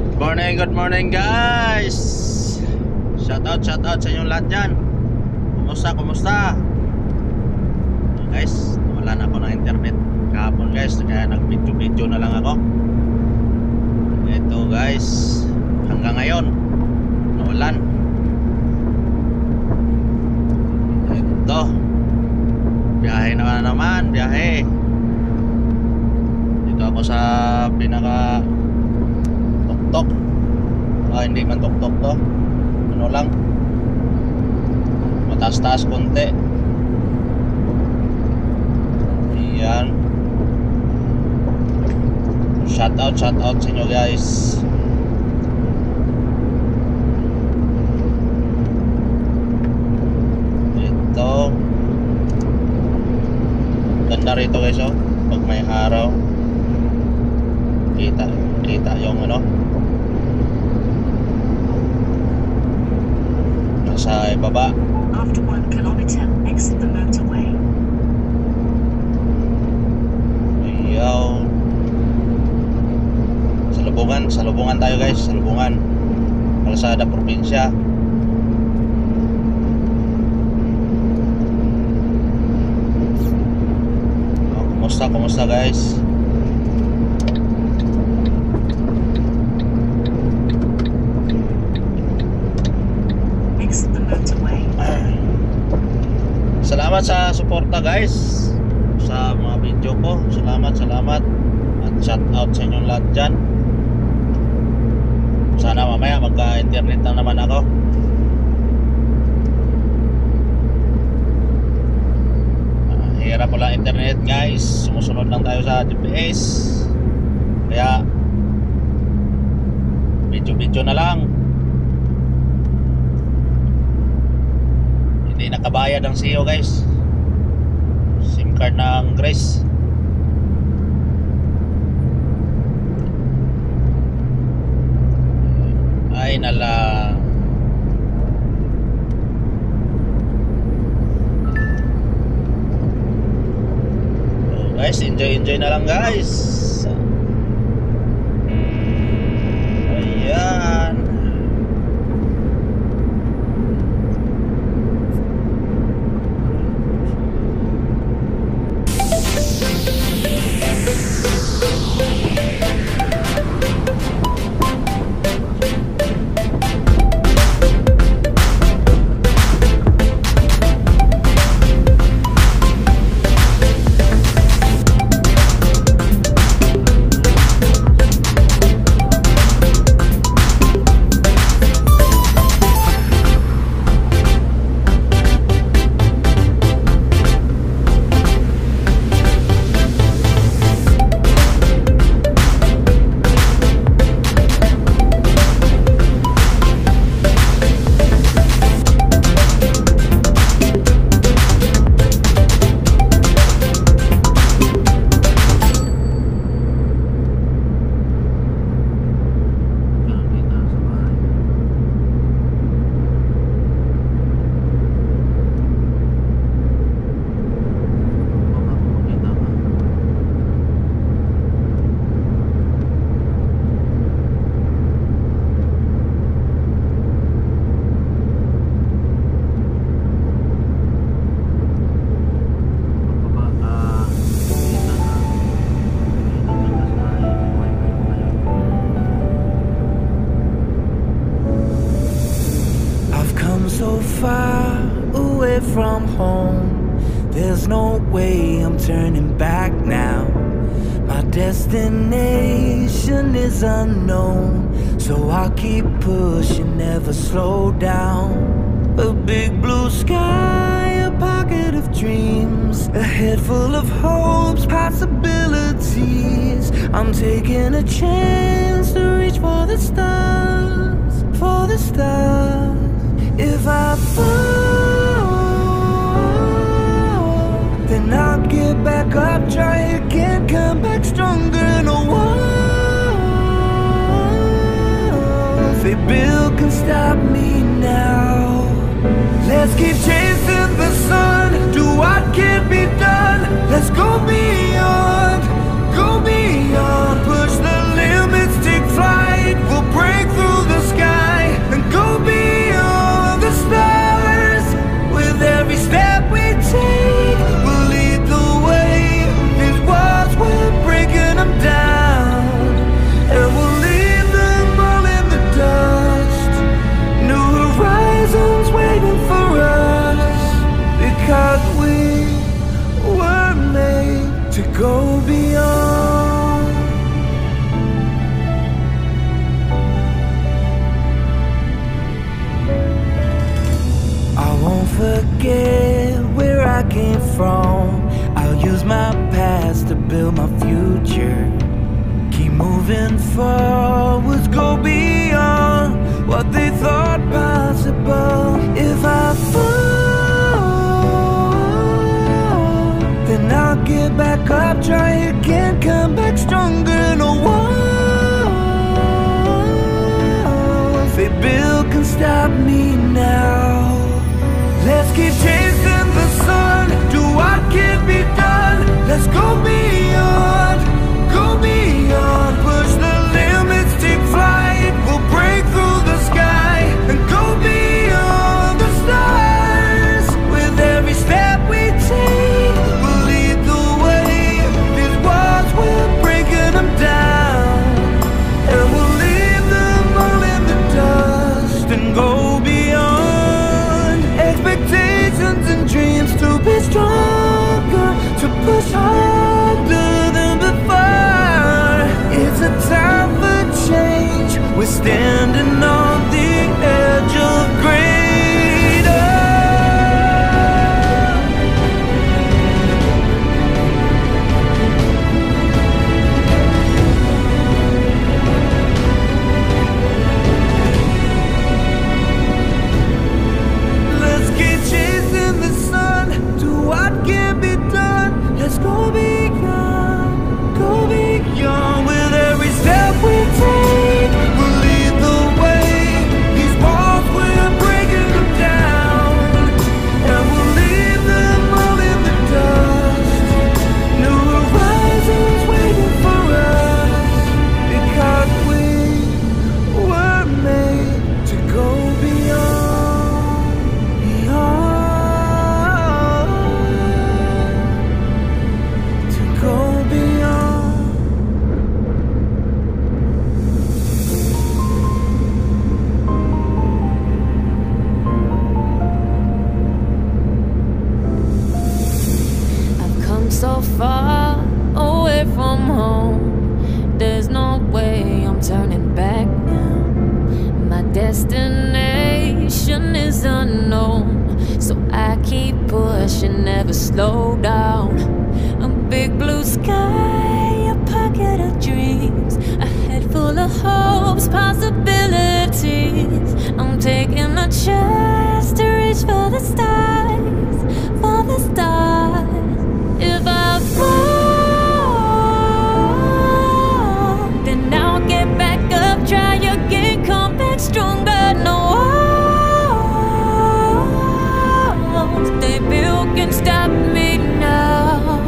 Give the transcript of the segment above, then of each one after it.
Good morning guys. Shout out sa inyong lahat dyan. Kumusta? Guys, wala na ako ng internet kahapon guys, kaya nag-video na lang ako. Ito guys, hanggang ngayon nawalan. Ito, biyahe na naman, biyahe. Dito ako sa pinaka tuktok. Hindi man tuktok to, ano lang, mataas-taas konti. Yan. Shout out sa inyo guys. Ito, ganda rito guys, oh. Pag may araw, kita yung ano, nasa ibaba. After 1 kilometer, exit the motorway. Ayaw. Salubungan tayo guys, salubungan. Kalsada probinsya. Kumusta guys? Exit the motorway. Salamat sa suporta guys sa mga video ko. Salamat. At shout out sa inyong lahat dyan. Sana mamaya magka-internet na naman ako. Hirap pala internet guys. Sumusunod lang tayo sa GPS. Kaya video na lang. Hindi nakabayad ang CEO guys. SIM card ng Grace. Ay nala. So guys, enjoy na lang guys. Ayan. So far away from home, there's no way I'm turning back now. My destination is unknown, so I'll keep pushing, never slow down. A big blue sky, a pocket of dreams, a head full of hopes, possibilities. I'm taking a chance to reach for the stars, for the stars. If I fall, then I'll get back up, try again, come back stronger. No walls they build can stop me now. Let's keep chasing the sun, do what can be done. Let's go beyond, push the limits, take flight. We'll moving forwards, go beyond what they thought possible. If I fall, then I'll get back up, try again, come back stronger. No walls they build can stop me now. Let's keep chasing the sun, do what can be done. Let's go beyond, push the limits, take flight. We'll break through the sky and go beyond the stars. With every step we take, we'll lead the way. These walls, we're breaking them down, and we'll leave them all in the dust and go beyond expectations and dreams, to be stronger, to push harder than before. It's a time for change, we're standing on the edge of greater. Let's keep chasing the sun, do what can be done. Let's go beyond, with every step we take. We'll lead the way. These walls, we're breaking them down, and we'll leave them all in the dust. New horizons waiting for us, because we were made to go beyond, to go beyond. I've come so far away from home. There's no way I'm turning back now. My destination is unknown, so I keep pushing, never slow down. A big blue sky, a pocket of dreams, a head full of hopes, possibilities. I'm taking a chance to reach for the stars, for the stars. If I fall, then I'll get back up, try again, come back stronger. No walls they build can stop me now.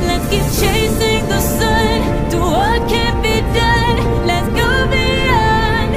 Let's keep chasing the sun, do what can be done. Let's go beyond,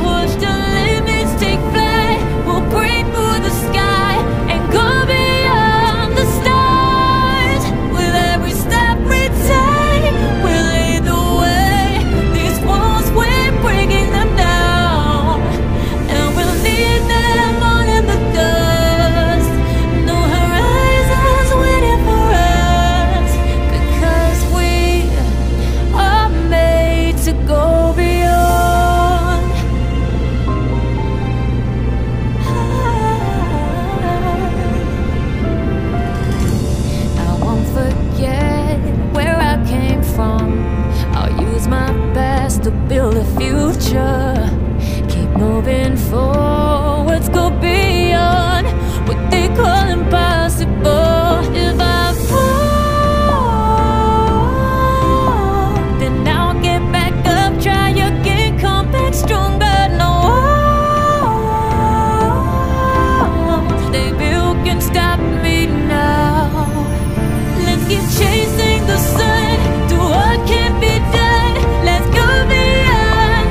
push the limits, take flight. We'll break through the sky and go beyond the stars. With every step we take, we'll lead the way. These walls, we're breaking them down, and we'll leave them all in the dust. No horizons waiting for us, because we are made to go beyond. I won't forget where I came from. I'll use my best to build a future. Keep moving forwards, go beyond what they call impossible. If I fall, then I'll get back up, try again, come back stronger. No walls they build can stop me now. Let's keep chasing the sun, do what can be done. Let's go beyond,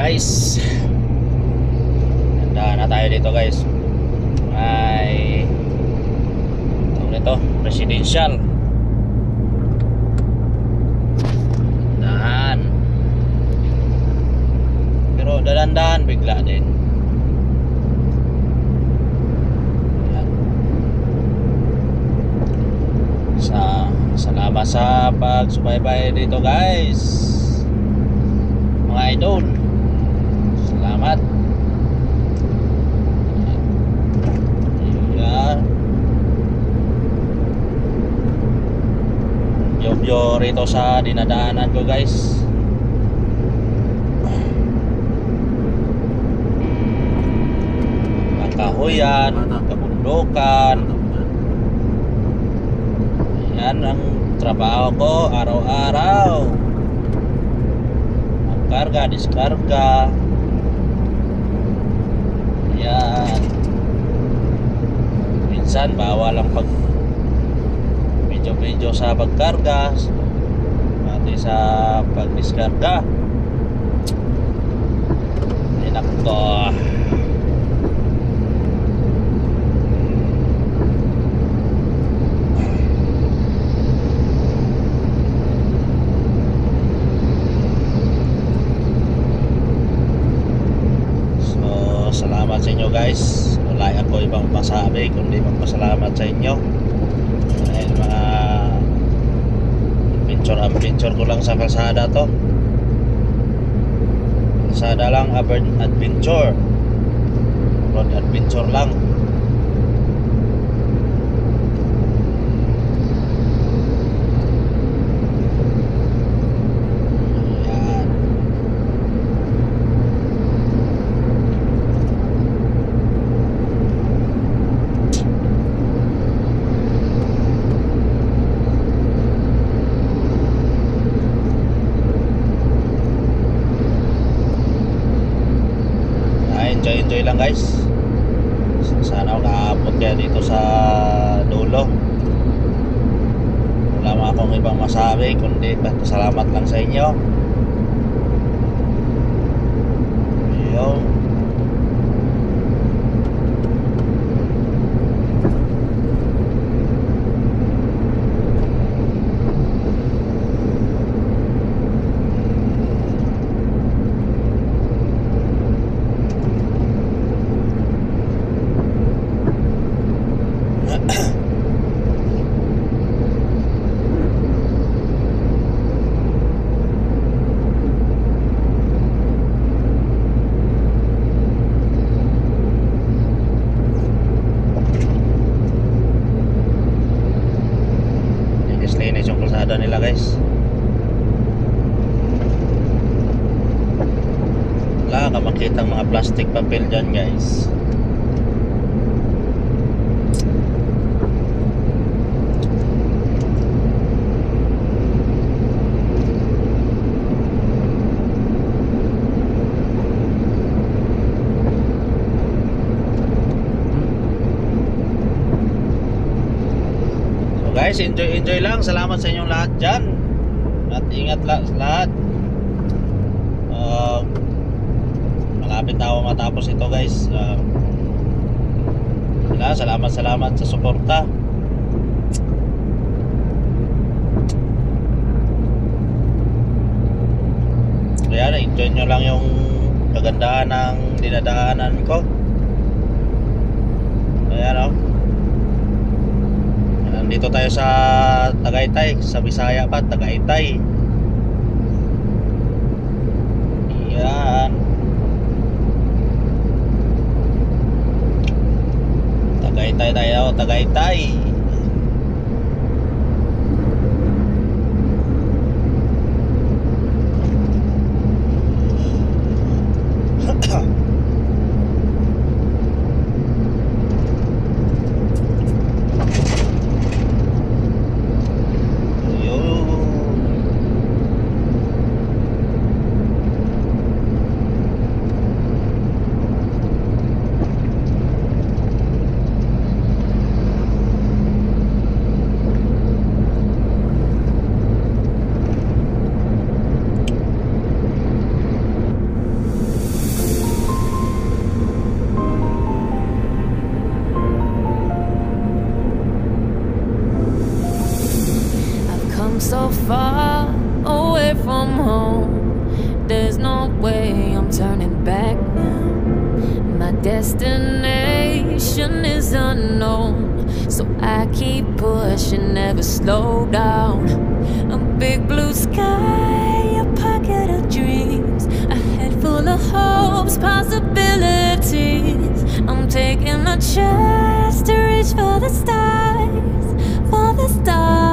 guys, handa na tayo dito guys. Ay tawag nito, residential. Dahan, pero dahan-dahan bigla din. Ayan. Salamat sa pagsubaybay dito guys, mga idol. Salamat. Ayan. Yo rito sa dinadaanan ko guys. Ang kahoyan, kabundukan. Yan ang trabaho ko araw-araw. Karga, diskarga. Yan. Minsan bawal ang video sa pagkarga, pati sa pagdiskarga. Ay nako. Salamat sa inyo guys. Wala ako ibang masabi kundi magpasalamat sa inyo. Dahil mga adventure ko lang sa kalsada to. Kalsada lang, adventure. Road adventure lang. Enjoy lang guys. Sana makaabot kayo dito sa dulo. Wala mga akong ibang masabi kundi salamat lang sa inyo. Ayun. Linis yung kalsada nila guys. Wala ka makitang mga plastic papel dyan guys. Guys, enjoy lang. Salamat sa inyong lahat dyan. At ingat lahat. Malapit na ako matapos ito guys. Salamat sa suporta. Kaya enjoy nyo lang yung kagandahan ng dinadaanan ko. Kaya nandito tayo sa Tagaytay, sa Bisaya pa, Tagaytay. Yan. Tagaytay tayo, Tagaytay. destination is unknown, so I keep pushing, never slow down. A big blue sky, a pocket of dreams, a head full of hopes, possibilities. I'm taking a chance to reach for the stars, for the stars.